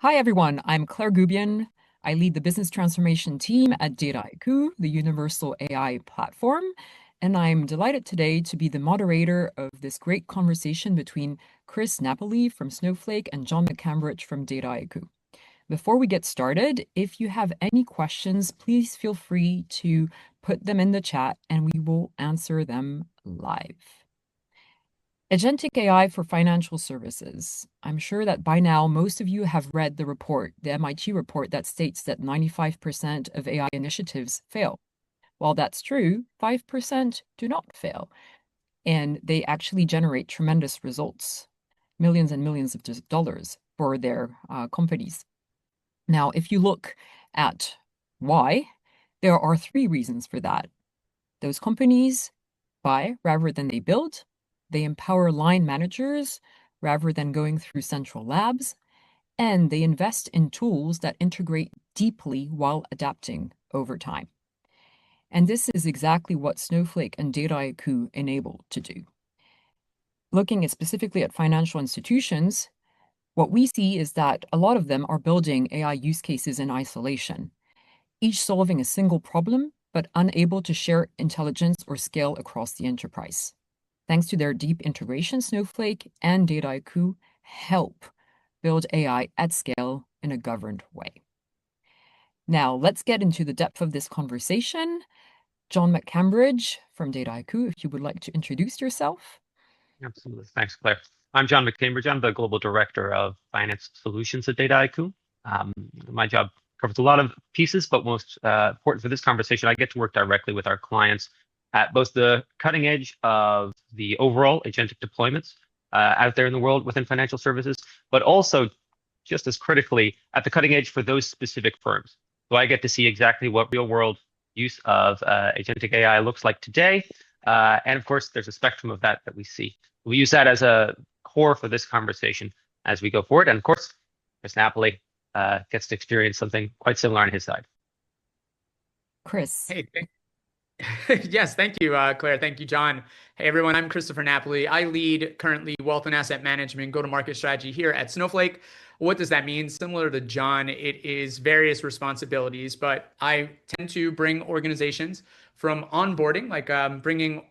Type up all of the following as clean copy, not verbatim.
Hi, everyone. I'm Claire Gubian. I lead the business transformation team at Dataiku, the universal AI platform, and I'm delighted today to be the moderator of this great conversation between Chris Napoli from Snowflake and John McCambridge from Dataiku. Before we get started, if you have any questions, please feel free to put them in the chat and we will answer them live. Agentic AI for financial services. I'm sure that by now most of you have read the report, the MIT report that states that 95% of AI initiatives fail. While that's true, 5% do not fail, and they actually generate tremendous results, millions and millions of dollars for their companies. Now, if you look at why, there are three reasons for that. Those companies buy rather than they build. They empower line managers rather than going through central labs, and they invest in tools that integrate deeply while adapting over time. And this is exactly what Snowflake and Dataiku enable to do. Looking specifically at financial institutions, what we see is that a lot of them are building AI use cases in isolation, each solving a single problem, but unable to share intelligence or scale across the enterprise. Thanks to their deep integration, Snowflake and Dataiku help build AI at scale in a governed way. Now, let's get into the depth of this conversation. John McCambridge from Dataiku, if you would like to introduce yourself. Absolutely. Thanks, Claire. I'm John McCambridge. I'm the Global Director of Finance Solutions at Dataiku. My job covers a lot of pieces, but most important for this conversation, I get to work directly with our clients at both the cutting edge of the overall agentic deployments out there in the world within financial services, but also just as critically at the cutting edge for those specific firms. So I get to see exactly what real world use of agentic AI looks like today. And of course, there's a spectrum of that we see. We use that as a core for this conversation as we go forward. And of course, Chris Napoli gets to experience something quite similar on his side. Chris. Hey, yes, thank you, Claire. Thank you, John. Hey, everyone. I'm Christopher Napoli. I lead currently wealth and asset management go-to-market strategy here at Snowflake. What does that mean? Similar to John, it is various responsibilities, but I tend to bring organizations from onboarding, like bringing,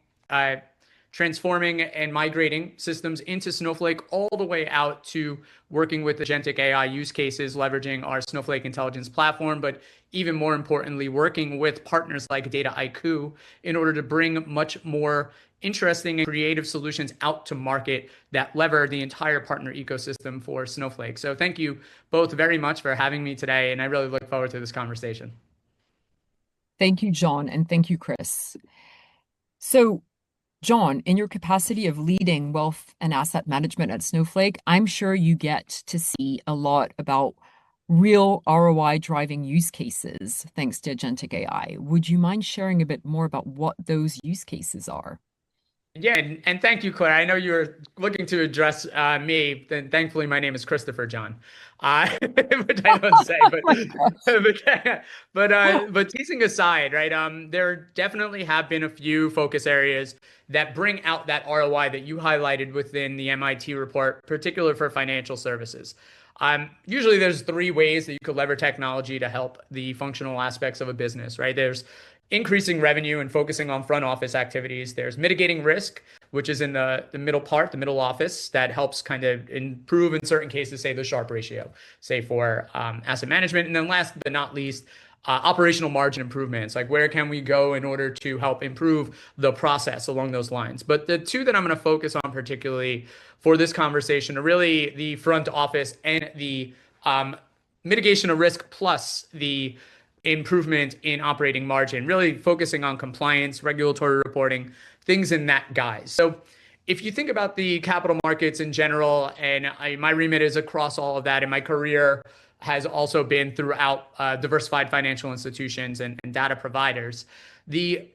transforming and migrating systems into Snowflake all the way out to working with agentic AI use cases, leveraging our Snowflake intelligence platform, but even more importantly, working with partners like Dataiku in order to bring much more interesting and creative solutions out to market that lever the entire partner ecosystem for Snowflake. So thank you both very much for having me today, and I really look forward to this conversation. Thank you, John, and thank you, Chris. So, John, in your capacity of leading wealth and asset management at Snowflake, I'm sure you get to see a lot about real ROI driving use cases thanks to agentic AI. Would you mind sharing a bit more about what those use cases are? Yeah, and thank you, Claire. I know you were looking to address me. Then thankfully, my name is Christopher John, which I don't say, but teasing aside, right? There definitely have been a few focus areas that bring out that ROI that you highlighted within the MIT report, particularly for financial services. Usually there's three ways that you could lever technology to help the functional aspects of a business, right? There's increasing revenue and focusing on front office activities. There's mitigating risk, which is in the middle part, the middle office, that helps kind of improve in certain cases, say the Sharpe ratio, say for asset management. And then last but not least, operational margin improvements, like where can we go in order to help improve the process along those lines. But the two that I'm going to focus on particularly for this conversation are really the front office and the mitigation of risk plus the improvement in operating margin, really focusing on compliance, regulatory reporting, things in that guise. So if you think about the capital markets in general, and my remit is across all of that, and my career has also been throughout diversified financial institutions and data providers, the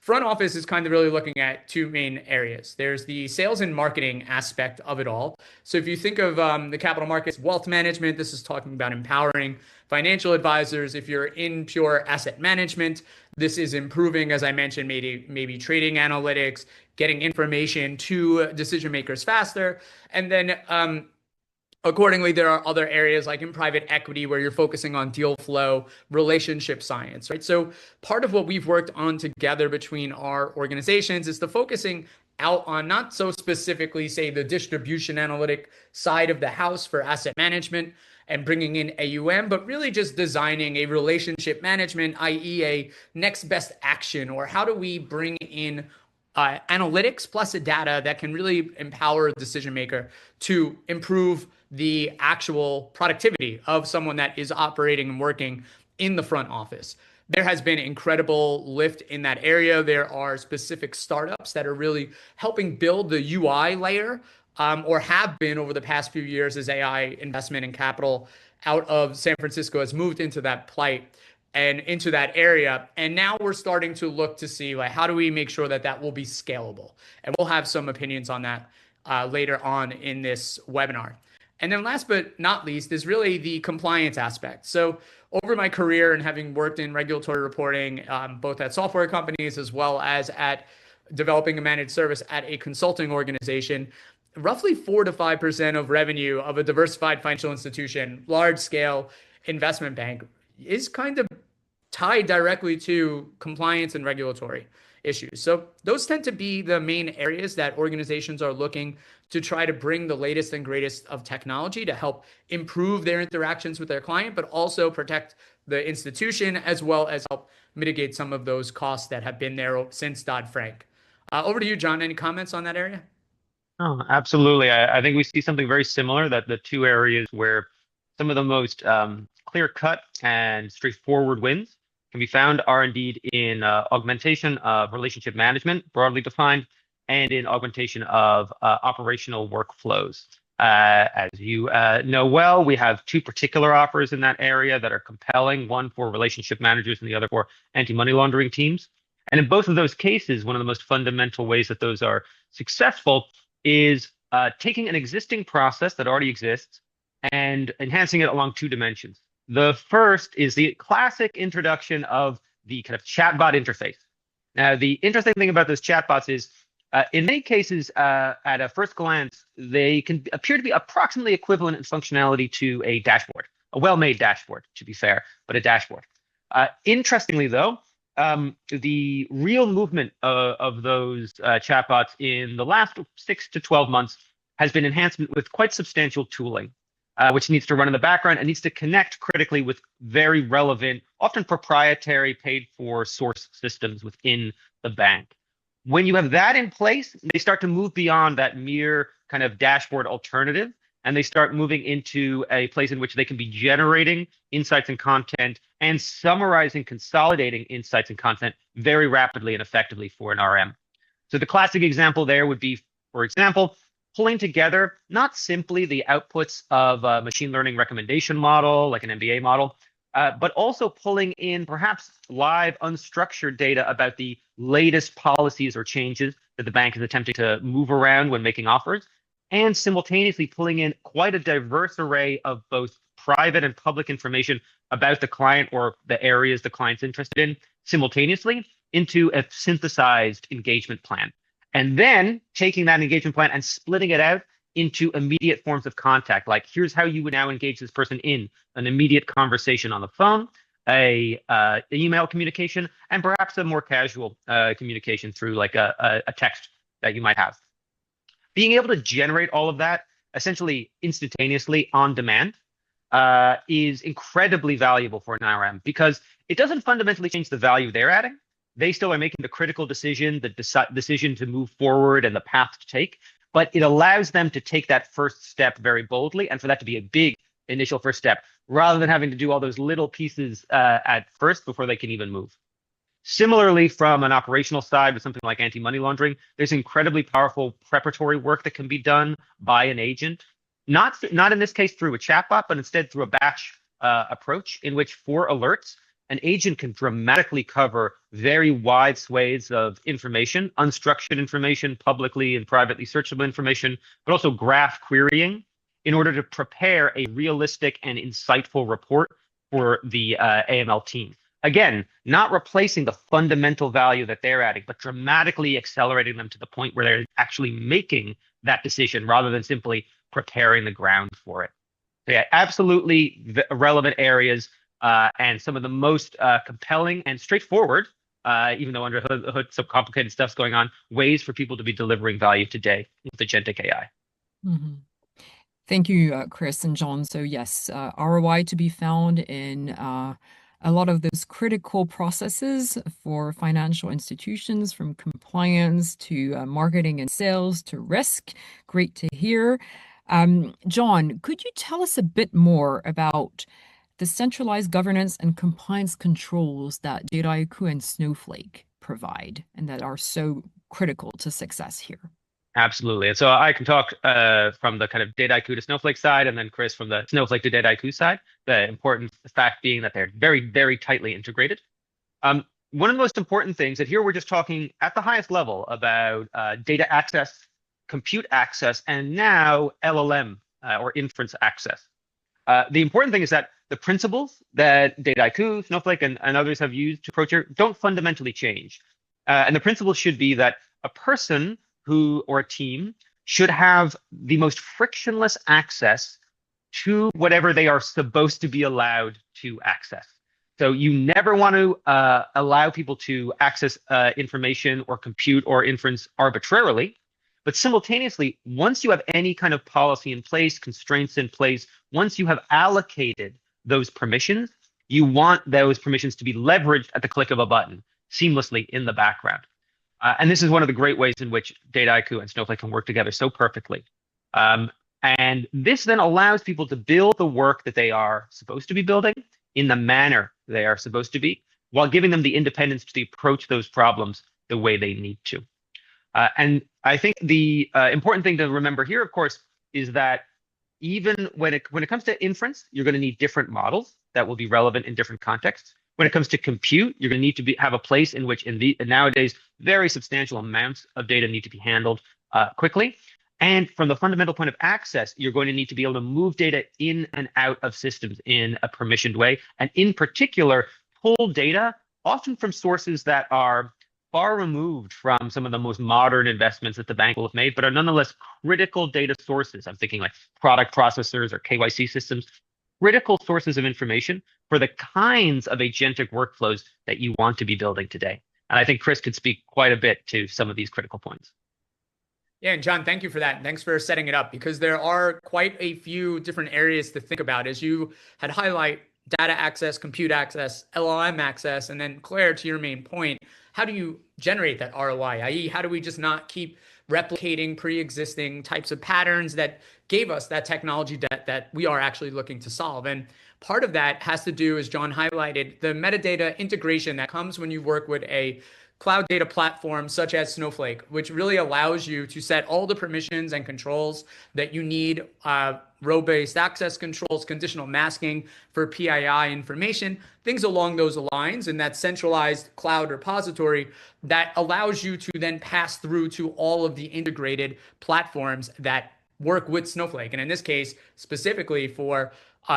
front office is kind of really looking at two main areas. There's the sales and marketing aspect of it all. So if you think of the capital markets, wealth management, this is talking about empowering financial advisors. If you're in pure asset management, this is improving, as I mentioned, maybe trading analytics, getting information to decision makers faster. And then Accordingly, there are other areas like in private equity where you're focusing on deal flow, relationship science, right? So part of what we've worked on together between our organizations is the focusing out on not so specifically, say, the distribution analytic side of the house for asset management and bringing in AUM, but really just designing a relationship management, i.e., a next best action, or how do we bring in analytics plus a data that can really empower a decision maker to improve the actual productivity of someone that is operating and working in the front office. There has been incredible lift in that area. There are specific startups that are really helping build the UI layer, or have been over the past few years as AI investment and capital out of San Francisco has moved into that plight and into that area. And now we're starting to look to see like how do we make sure that that will be scalable. And we'll have some opinions on that later on in this webinar. And then last but not least is really the compliance aspect. So over my career and having worked in regulatory reporting, both at software companies as well as at developing a managed service at a consulting organization, roughly 4 to 5% of revenue of a diversified financial institution, large scale investment bank is kind of tied directly to compliance and regulatory issues. So those tend to be the main areas that organizations are looking to try to bring the latest and greatest of technology to help improve their interactions with their client, but also protect the institution as well as help mitigate some of those costs that have been there since Dodd-Frank. Over to you, John. Any comments on that area? Oh, absolutely. I think we see something very similar, that the two areas where some of the most clear-cut and straightforward wins can be found are indeed in augmentation of relationship management, broadly defined, and in augmentation of operational workflows. As you know well, we have two particular offers in that area that are compelling, one for relationship managers and the other for anti-money laundering teams. And in both of those cases, one of the most fundamental ways that those are successful is taking an existing process that already exists and enhancing it along two dimensions. The first is the classic introduction of the kind of chatbot interface. Now, the interesting thing about those chatbots is, in many cases, at a first glance, they can appear to be approximately equivalent in functionality to a dashboard, a well-made dashboard, to be fair, but a dashboard. Interestingly, though, the real movement of those chatbots in the last 6 to 12 months has been enhancement with quite substantial tooling, which needs to run in the background and needs to connect critically with very relevant, often proprietary, paid-for source systems within the bank. When you have that in place, they start to move beyond that mere kind of dashboard alternative, and they start moving into a place in which they can be generating insights and content and summarizing, consolidating insights and content very rapidly and effectively for an RM. So the classic example there would be, for example, pulling together not simply the outputs of a machine learning recommendation model, like an MBA model, but also pulling in perhaps live unstructured data about the latest policies or changes that the bank is attempting to move around when making offers, and simultaneously pulling in quite a diverse array of both private and public information about the client or the areas the client's interested in simultaneously into a synthesized engagement plan. And then taking that engagement plan and splitting it out into immediate forms of contact. Like, here's how you would now engage this person in an immediate conversation on the phone, a email communication, and perhaps a more casual communication through like a text that you might have. Being able to generate all of that essentially instantaneously on demand is incredibly valuable for an RM because it doesn't fundamentally change the value they're adding. They still are making the critical decision, the decision to move forward and the path to take, but it allows them to take that first step very boldly and for that to be a big initial first step rather than having to do all those little pieces at first before they can even move. Similarly, from an operational side with something like anti-money laundering, there's incredibly powerful preparatory work that can be done by an agent, not in this case through a chatbot, but instead through a batch approach in which for alerts, an agent can dramatically cover very wide swathes of information, unstructured information, publicly and privately searchable information, but also graph querying in order to prepare a realistic and insightful report for the AML team. Again, not replacing the fundamental value that they're adding, but dramatically accelerating them to the point where they're actually making that decision rather than simply preparing the ground for it. So yeah, absolutely relevant areas, and some of the most compelling and straightforward, even though under the hood some complicated stuff's going on, ways for people to be delivering value today with agentic AI. Mm-hmm. Thank you, Chris and John. So yes, ROI to be found in a lot of those critical processes for financial institutions, from compliance to marketing and sales to risk. Great to hear. John, could you tell us a bit more about the centralized governance and compliance controls that Dataiku and Snowflake provide and that are so critical to success here? Absolutely. And so I can talk from the kind of Dataiku to Snowflake side, and then Chris from the Snowflake to Dataiku side. The important fact being that they're very, very tightly integrated. One of the most important things that here we're just talking at the highest level about data access, compute access, and now LLM or inference access. The important thing is that the principles that Dataiku, Snowflake, and others have used to approach it don't fundamentally change. And the principles should be that a person or a team should have the most frictionless access to whatever they are supposed to be allowed to access. So you never want to allow people to access information or compute or inference arbitrarily. But simultaneously, once you have any kind of policy in place, constraints in place, once you have allocated those permissions, you want those permissions to be leveraged at the click of a button seamlessly in the background. And this is one of the great ways in which Dataiku and Snowflake can work together so perfectly. And this then allows people to build the work that they are supposed to be building in the manner they are supposed to be, while giving them the independence to approach those problems the way they need to. And I think the important thing to remember here, of course, is that even when it comes to inference, you're going to need different models that will be relevant in different contexts. When it comes to compute, you're going to need to have a place in which nowadays very substantial amounts of data need to be handled quickly. And from the fundamental point of access, you're going to need to be able to move data in and out of systems in a permissioned way. And in particular, pull data often from sources that are far removed from some of the most modern investments that the bank will have made, but are nonetheless critical data sources. I'm thinking like product processors or KYC systems, critical sources of information for the kinds of agentic workflows that you want to be building today. And I think Chris could speak quite a bit to some of these critical points. Yeah, and John, thank you for that. Thanks for setting it up, because there are quite a few different areas to think about. As you had highlight, data access, compute access, LLM access, and then Claire, to your main point, how do you generate that ROI? i.e., how do we just not keep replicating pre-existing types of patterns that gave us that technology debt that we are actually looking to solve? And part of that has to do, as John highlighted, the metadata integration that comes when you work with a cloud data platform such as Snowflake, which really allows you to set all the permissions and controls that you need, row-based access controls, conditional masking for PII information, things along those lines, in that centralized cloud repository that allows you to then pass through to all of the integrated platforms that work with Snowflake. And in this case, specifically for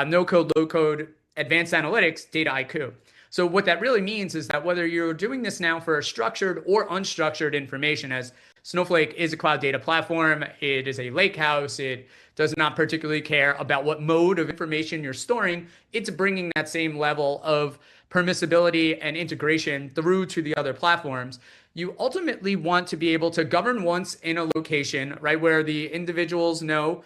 no-code, low-code advanced analytics, Dataiku. So what that really means is that whether you're doing this now for structured or unstructured information, as Snowflake is a cloud data platform, it is a lakehouse, it does not particularly care about what mode of information you're storing, it's bringing that same level of permissibility and integration through to the other platforms. You ultimately want to be able to govern once in a location, right, where the individuals know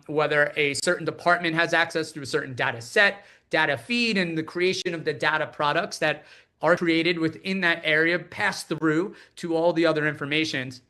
whether a certain department has access to a certain data set, data feed, and the creation of the data products that are created within that area pass through to all the other informations.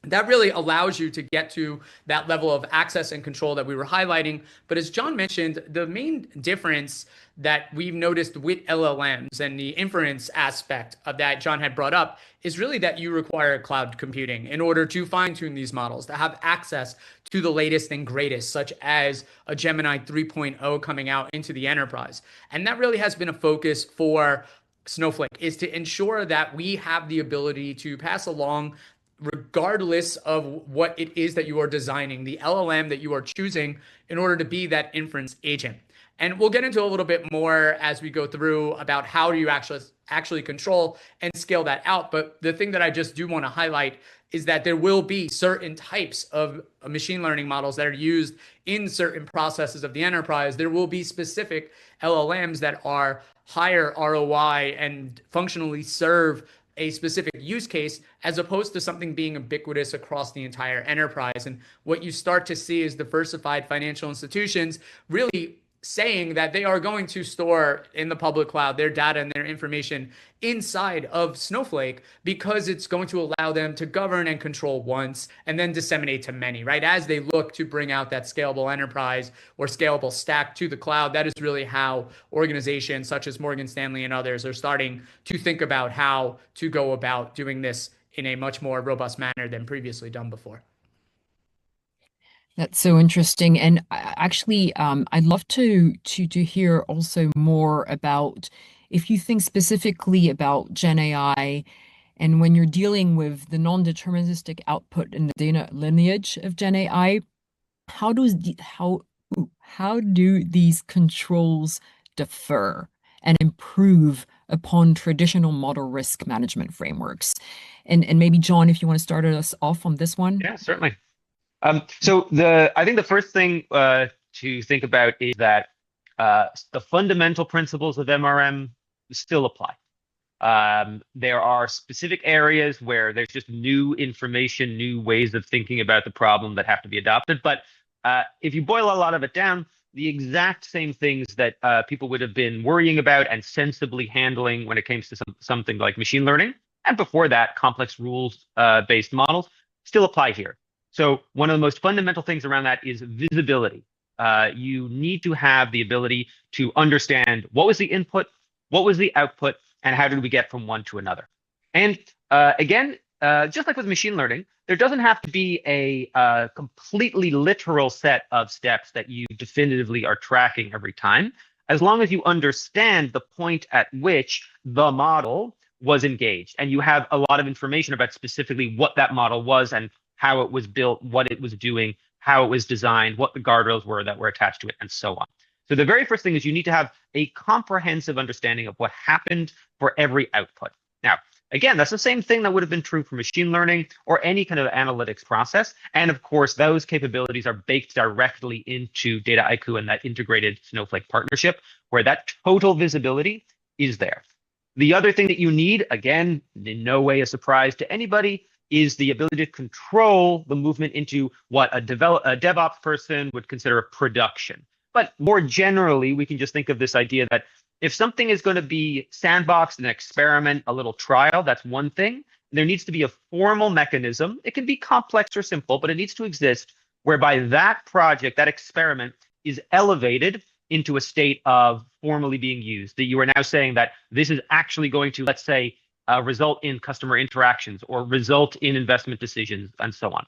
That really allows you to get to that level of access and control that we were highlighting. But as John mentioned, the main difference that we've noticed with LLMs and the inference aspect of that John had brought up is really that you require cloud computing in order to fine-tune these models, to have access to the latest and greatest, such as a Gemini 3.0 coming out into the enterprise. And that really has been a focus for Snowflake, is to ensure that we have the ability to pass along, regardless of what it is that you are designing, the LLM that you are choosing in order to be that inference agent. And we'll get into a little bit more as we go through about how do you actually control and scale that out. But the thing that I just do want to highlight is that there will be certain types of machine learning models that are used in certain processes of the enterprise. There will be specific LLMs that are higher ROI and functionally serve a specific use case, as opposed to something being ubiquitous across the entire enterprise. And what you start to see is diversified financial institutions really saying that they are going to store in the public cloud their data and their information inside of Snowflake, because it's going to allow them to govern and control once and then disseminate to many, right? As they look to bring out that scalable enterprise or scalable stack to the cloud, that is really how organizations such as Morgan Stanley and others are starting to think about how to go about doing this in a much more robust manner than previously done before. That's so interesting. And actually, I'd love to hear also more about if you think specifically about Gen AI, and when you're dealing with the non-deterministic output in the data lineage of Gen AI, how do these controls differ and improve upon traditional model risk management frameworks? And maybe John, if you want to start us off on this one. Yeah, certainly. So I think the first thing to think about is that the fundamental principles of MRM still apply. There are specific areas where there's just new information, new ways of thinking about the problem that have to be adopted. But if you boil a lot of it down, the exact same things that people would have been worrying about and sensibly handling when it comes to something like machine learning, and before that, complex rules-based models, still apply here. So one of the most fundamental things around that is visibility. You need to have the ability to understand what was the input, what was the output, and how did we get from one to another. And again, just like with machine learning, there doesn't have to be a completely literal set of steps that you definitively are tracking every time, as long as you understand the point at which the model was engaged, and you have a lot of information about specifically what that model was and how it was built, what it was doing, how it was designed, what the guardrails were that were attached to it, and so on. So the very first thing is you need to have a comprehensive understanding of what happened for every output. Now, again, that's the same thing that would have been true for machine learning or any kind of analytics process. And of course, those capabilities are baked directly into Dataiku and that integrated Snowflake partnership, where that total visibility is there. The other thing that you need, again, in no way a surprise to anybody, is the ability to control the movement into what a DevOps person would consider production. But more generally, we can just think of this idea that if something is going to be sandboxed, an experiment, a little trial, that's one thing. There needs to be a formal mechanism. It can be complex or simple, but it needs to exist whereby that project, that experiment, is elevated into a state of formally being used. That you are now saying that this is actually going to, let's say, result in customer interactions or result in investment decisions and so on.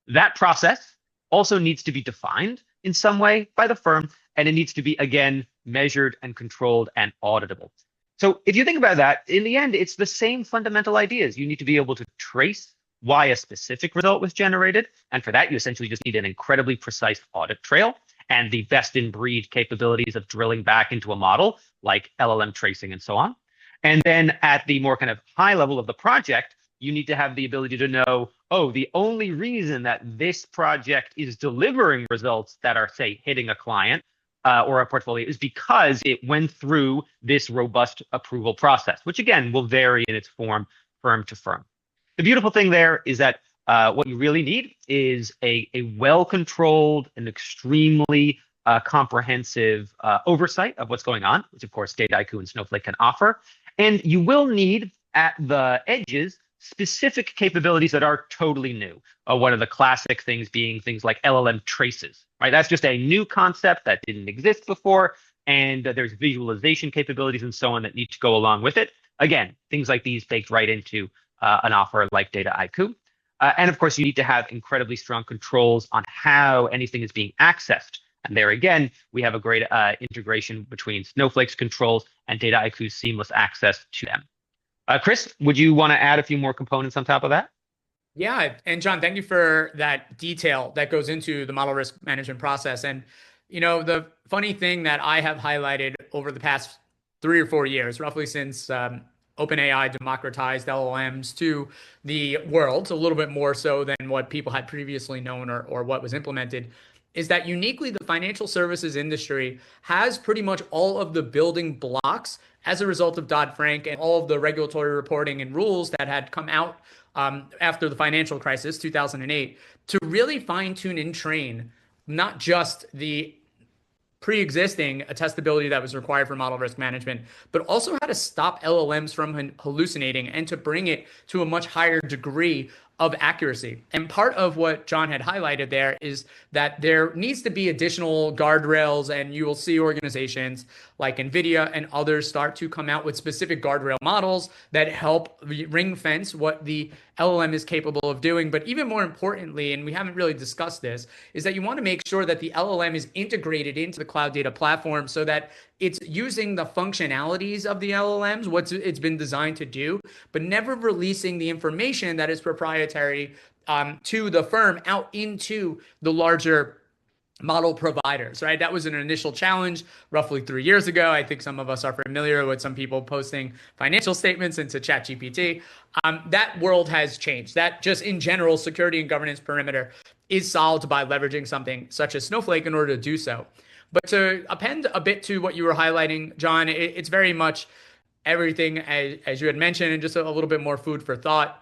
That process also needs to be defined in some way by the firm, and it needs to be, again, measured and controlled and auditable. So if you think about that, in the end, it's the same fundamental ideas. You need to be able to trace why a specific result was generated. And for that, you essentially just need an incredibly precise audit trail and the best in breed capabilities of drilling back into a model like LLM tracing and so on. And then at the more kind of high level of the project, you need to have the ability to know, oh, the only reason that this project is delivering results that are, say, hitting a client or a portfolio is because it went through this robust approval process, which again will vary in its form, firm to firm. The beautiful thing there is that what you really need is a well-controlled and extremely comprehensive oversight of what's going on, which of course Dataiku and Snowflake can offer. And you will need at the edges specific capabilities that are totally new. One of the classic things being things like LLM traces, right? That's just a new concept that didn't exist before. And there's visualization capabilities and so on that need to go along with it. Again, things like these baked right into an offer like Dataiku. And of course, you need to have incredibly strong controls on how anything is being accessed. And there again, we have a great integration between Snowflake's controls and Dataiku's seamless access to them. Chris, would you want to add a few more components on top of that? Yeah, and John, thank you for that detail that goes into the model risk management process. And you know, the funny thing that I have highlighted over the past 3 or 4 years, roughly since OpenAI democratized LLMs to the world, a little bit more so than what people had previously known or what was implemented, is that uniquely the financial services industry has pretty much all of the building blocks as a result of Dodd-Frank and all of the regulatory reporting and rules that had come out after the financial crisis, 2008, to really fine-tune and train not just the pre-existing attestability that was required for model risk management, but also how to stop LLMs from hallucinating and to bring it to a much higher degree of accuracy. And part of what John had highlighted there is that there needs to be additional guardrails, and you will see organizations like NVIDIA and others start to come out with specific guardrail models that help ring fence what the LLM is capable of doing. But even more importantly, and we haven't really discussed this, is that you want to make sure that the LLM is integrated into the cloud data platform so that it's using the functionalities of the LLMs, what it's been designed to do, but never releasing the information that is proprietary to the firm out into the larger model providers, right? That was an initial challenge roughly 3 years ago. I think some of us are familiar with some people posting financial statements into ChatGPT. That world has changed. That just in general, security and governance perimeter is solved by leveraging something such as Snowflake in order to do so. But to append a bit to what you were highlighting, John, it's very much everything as you had mentioned, and just a little bit more food for thought.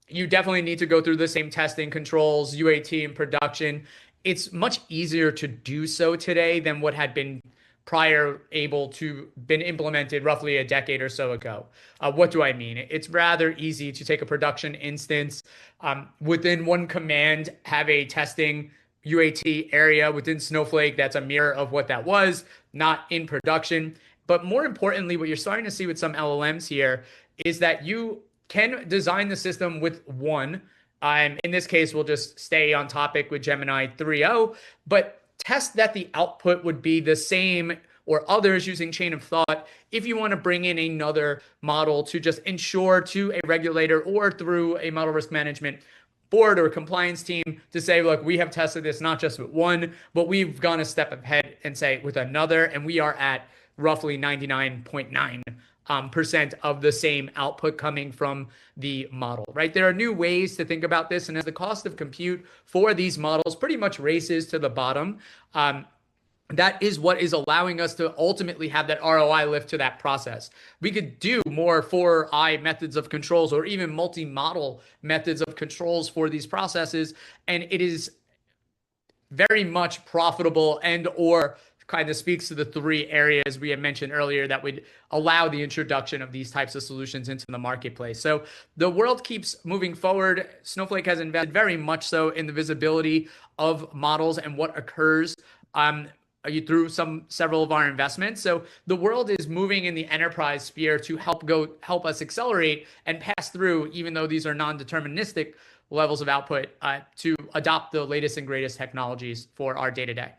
You definitely need to go through the same testing controls, UAT and production. It's much easier to do so today than what had been prior able to been implemented roughly a decade or so ago. What do I mean? It's rather easy to take a production instance within one command, have a testing UAT area within Snowflake that's a mirror of what that was, not in production. But more importantly, what you're starting to see with some LLMs here is that you can design the system with one. In this case, we'll just stay on topic with Gemini 3.0, but test that the output would be the same or others using chain of thought if you want to bring in another model to just ensure to a regulator or through a model risk management board or compliance team to say, look, we have tested this not just with one, but we've gone a step ahead and say with another, and we are at roughly 99.9% of the same output coming from the model, right? There are new ways to think about this, and as the cost of compute for these models pretty much races to the bottom, that is what is allowing us to ultimately have that ROI lift to that process. We could do more 4I methods of controls or even multi-model methods of controls for these processes, and it is very much profitable and or kind of speaks to the three areas we had mentioned earlier that would allow the introduction of these types of solutions into the marketplace. So the world keeps moving forward. Snowflake has invested very much so in the visibility of models and what occurs through several of our investments. So the world is moving in the enterprise sphere to help us accelerate and pass through, even though these are non-deterministic levels of output, to adopt the latest and greatest technologies for our day-to-day.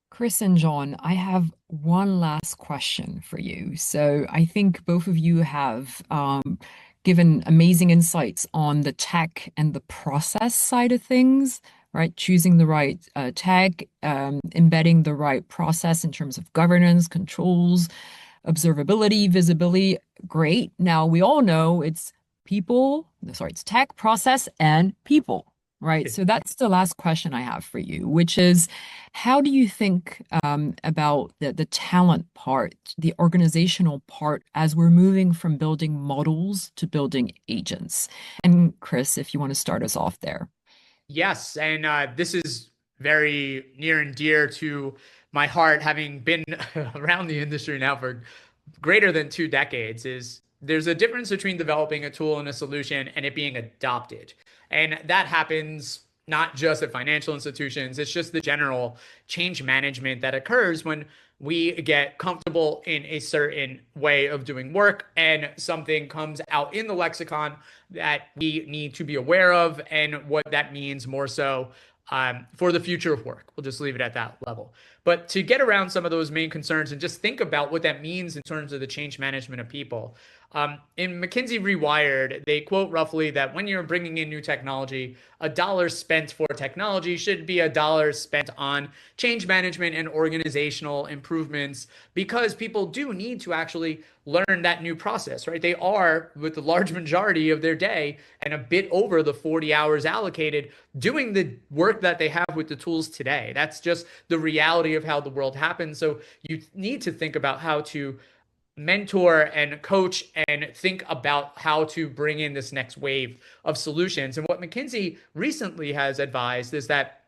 Chris and John, I have one last question for you. So I think both of you have given amazing insights on the tech and the process side of things, right? Choosing the right tech, embedding the right process in terms of governance, controls, observability, visibility. Great. Now we all know it's tech, process, and people. Right. So that's the last question I have for you, which is how do you think about the talent part, the organizational part, as we're moving from building models to building agents? And Chris, if you want to start us off there. Yes. And this is very near and dear to my heart, having been around the industry now for greater than 2 decades, is there's a difference between developing a tool and a solution and it being adopted. And that happens not just at financial institutions. It's just the general change management that occurs when we get comfortable in a certain way of doing work and something comes out in the lexicon that we need to be aware of and what that means more so for the future of work. We'll just leave it at that level. But to get around some of those main concerns and just think about what that means in terms of the change management of people. In McKinsey Rewired, they quote roughly that when you're bringing in new technology, a dollar spent for technology should be a dollar spent on change management and organizational improvements, because people do need to actually learn that new process, right? They are, with the large majority of their day and a bit over the 40 hours allocated, doing the work that they have with the tools today. That's just the reality of how the world happens. So you need to think about how to mentor and coach and think about how to bring in this next wave of solutions. And what McKinsey recently has advised is that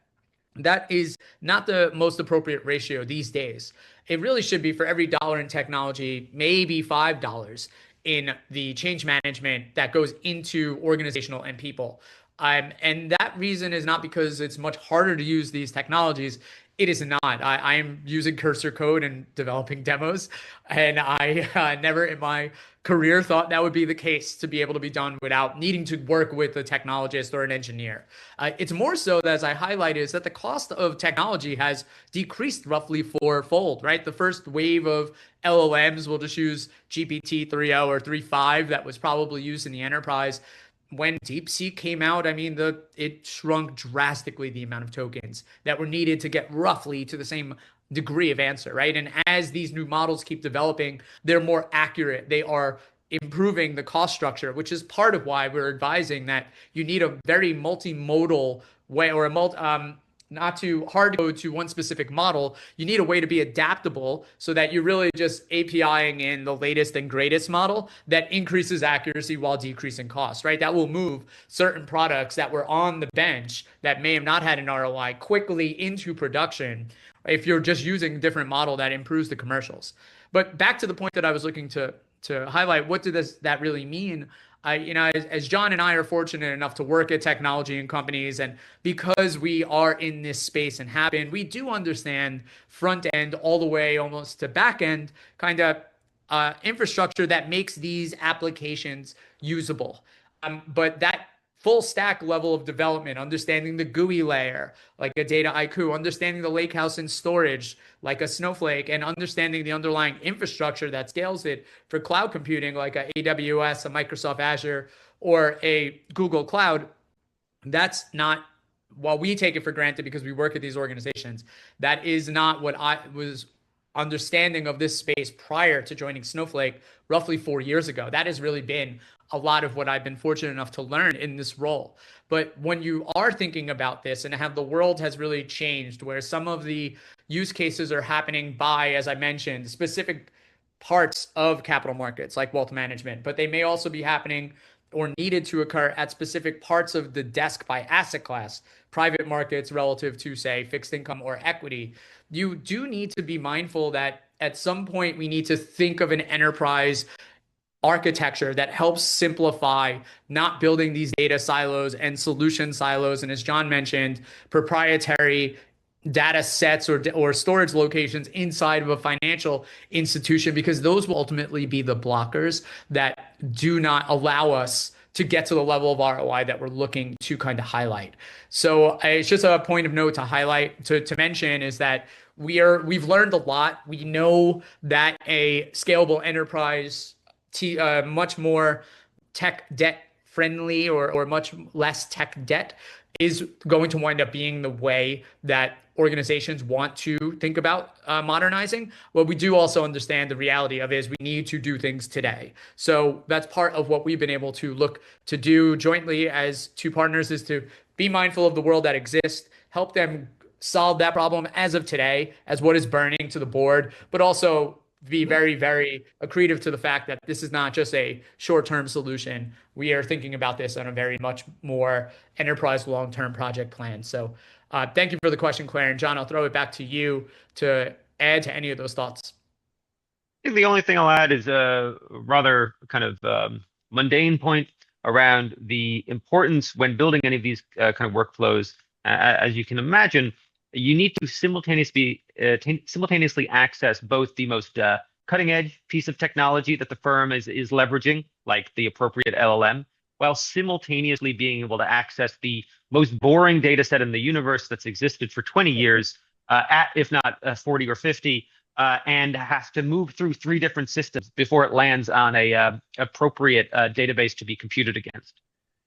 that is not the most appropriate ratio these days. It really should be, for every dollar in technology, maybe $5 in the change management that goes into organizational and people. And that reason is not because it's much harder to use these technologies. It is not. I am using cursor code and developing demos, and I never in my career thought that would be the case, to be able to be done without needing to work with a technologist or an engineer. It's more so that, as I highlighted, is that the cost of technology has decreased roughly fourfold, right? The first wave of LLMs, we'll just use GPT 3.0 or 3.5, that was probably used in the enterprise. When DeepSeek came out, I mean, it shrunk drastically the amount of tokens that were needed to get roughly to the same degree of answer, right? And as these new models keep developing, they're more accurate. They are improving the cost structure, which is part of why we're advising that you need a very multimodal way, or not too hard to go to one specific model. You need a way to be adaptable so that you're really just APIing in the latest and greatest model that increases accuracy while decreasing costs, right? That will move certain products that were on the bench that may have not had an ROI quickly into production if you're just using a different model that improves the commercials. But back to the point that I was looking to highlight, what does that really mean? As John and I are fortunate enough to work at technology and companies, and because we are in this space and have been, we do understand front end all the way almost to back end kind of infrastructure that makes these applications usable. But that full stack level of development, understanding the GUI layer, like a Dataiku, understanding the lakehouse and storage, like a Snowflake, and understanding the underlying infrastructure that scales it for cloud computing, like a AWS, a Microsoft Azure, or a Google Cloud. That's not, while we take it for granted because we work at these organizations, that is not what I was understanding of this space prior to joining Snowflake roughly 4 years ago. That has really been a lot of what I've been fortunate enough to learn in this role. But when you are thinking about this and how the world has really changed, where some of the use cases are happening by, as I mentioned, specific parts of capital markets like wealth management, but they may also be happening or needed to occur at specific parts of the desk by asset class, private markets relative to, say, fixed income or equity. You do need to be mindful that at some point we need to think of an enterprise architecture that helps simplify not building these data silos and solution silos. And as John mentioned, proprietary data sets or storage locations inside of a financial institution, because those will ultimately be the blockers that do not allow us to get to the level of ROI that we're looking to kind of highlight. So it's just a point of note to highlight, to mention, is that we've learned a lot. We know that a scalable enterprise, much more tech debt friendly, or much less tech debt, is going to wind up being the way that organizations want to think about modernizing. What we do also understand the reality of is we need to do things today. So that's part of what we've been able to look to do jointly as two partners, is to be mindful of the world that exists, help them solve that problem as of today, as what is burning to the board, but also be very, very accretive to the fact that this is not just a short-term solution. We are thinking about this on a very much more enterprise long-term project plan. So thank you for the question, Claire. And John, I'll throw it back to you to add to any of those thoughts. I think the only thing I'll add is a rather kind of mundane point around the importance when building any of these kind of workflows. As you can imagine, you need to simultaneously access both the most cutting edge piece of technology that the firm is leveraging, like the appropriate LLM, while simultaneously being able to access the most boring data set in the universe that's existed for 20 years if not 40 or 50, and has to move through 3 different systems before it lands on a appropriate database to be computed against.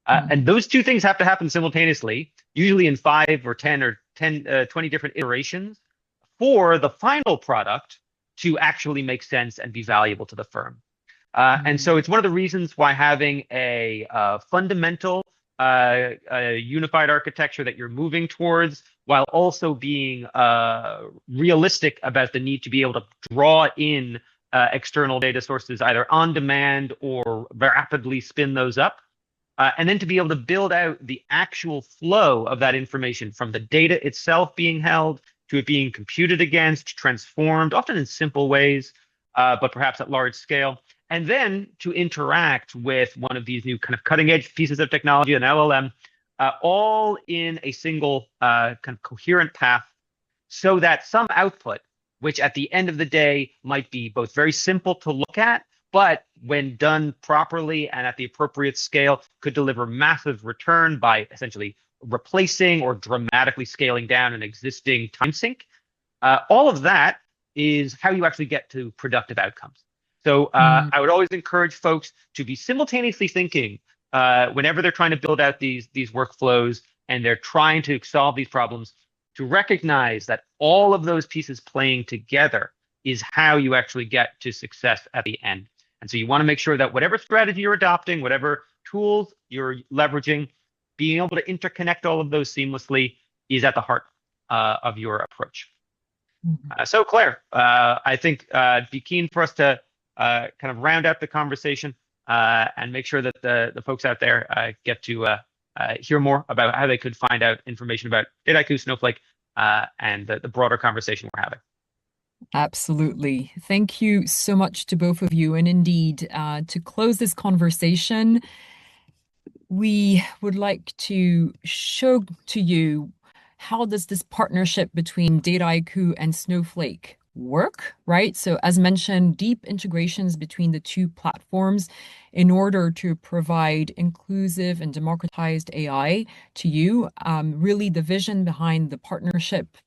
And those 2 things have to happen simultaneously, usually in 5 or 10 or 20 different iterations for the final product to actually make sense and be valuable to the firm. And so it's one of the reasons why having a fundamental unified architecture that you're moving towards, while also being realistic about the need to be able to draw in external data sources either on demand or rapidly spin those up, and then to be able to build out the actual flow of that information from the data itself being held to it being computed against, transformed, often in simple ways, but perhaps at large scale, and then to interact with one of these new kind of cutting edge pieces of technology, an LLM, all in a single kind of coherent path, so that some output, which at the end of the day might be both very simple to look at, but when done properly and at the appropriate scale, could deliver massive return by essentially replacing or dramatically scaling down an existing time sink. All of that is how you actually get to productive outcomes. So I would always encourage folks to be simultaneously thinking whenever they're trying to build out these workflows and they're trying to solve these problems, to recognize that all of those pieces playing together is how you actually get to success at the end. And so you want to make sure that whatever strategy you're adopting, whatever tools you're leveraging, being able to interconnect all of those seamlessly is at the heart of your approach. So Claire, I think be keen for us to kind of round out the conversation and make sure that the folks out there get to hear more about how they could find out information about Dataiku, Snowflake, and the broader conversation we're having. Absolutely. Thank you so much to both of you. And indeed, to close this conversation, we would like to show to you how does this partnership between Dataiku and Snowflake work, right? So as mentioned, deep integrations between the 2 platforms in order to provide inclusive and democratized AI to you. Really the vision behind the partnership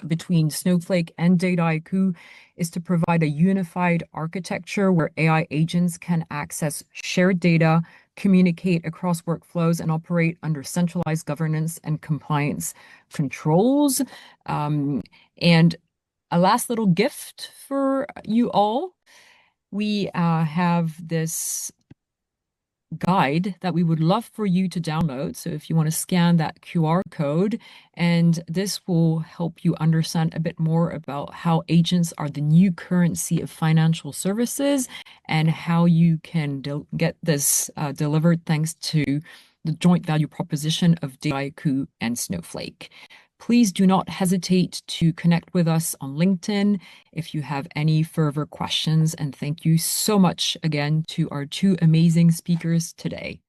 between Snowflake and Dataiku is to provide a unified architecture where AI agents can access shared data, communicate across workflows, and operate under centralized governance and compliance controls. And a last little gift for you all. We have this guide that we would love for you to download. So if you want to scan that QR code, and this will help you understand a bit more about how agents are the new currency of financial services and how you can get this delivered thanks to the joint value proposition of Dataiku and Snowflake. Please do not hesitate to connect with us on LinkedIn if you have any further questions. And thank you so much again to our 2 amazing speakers today.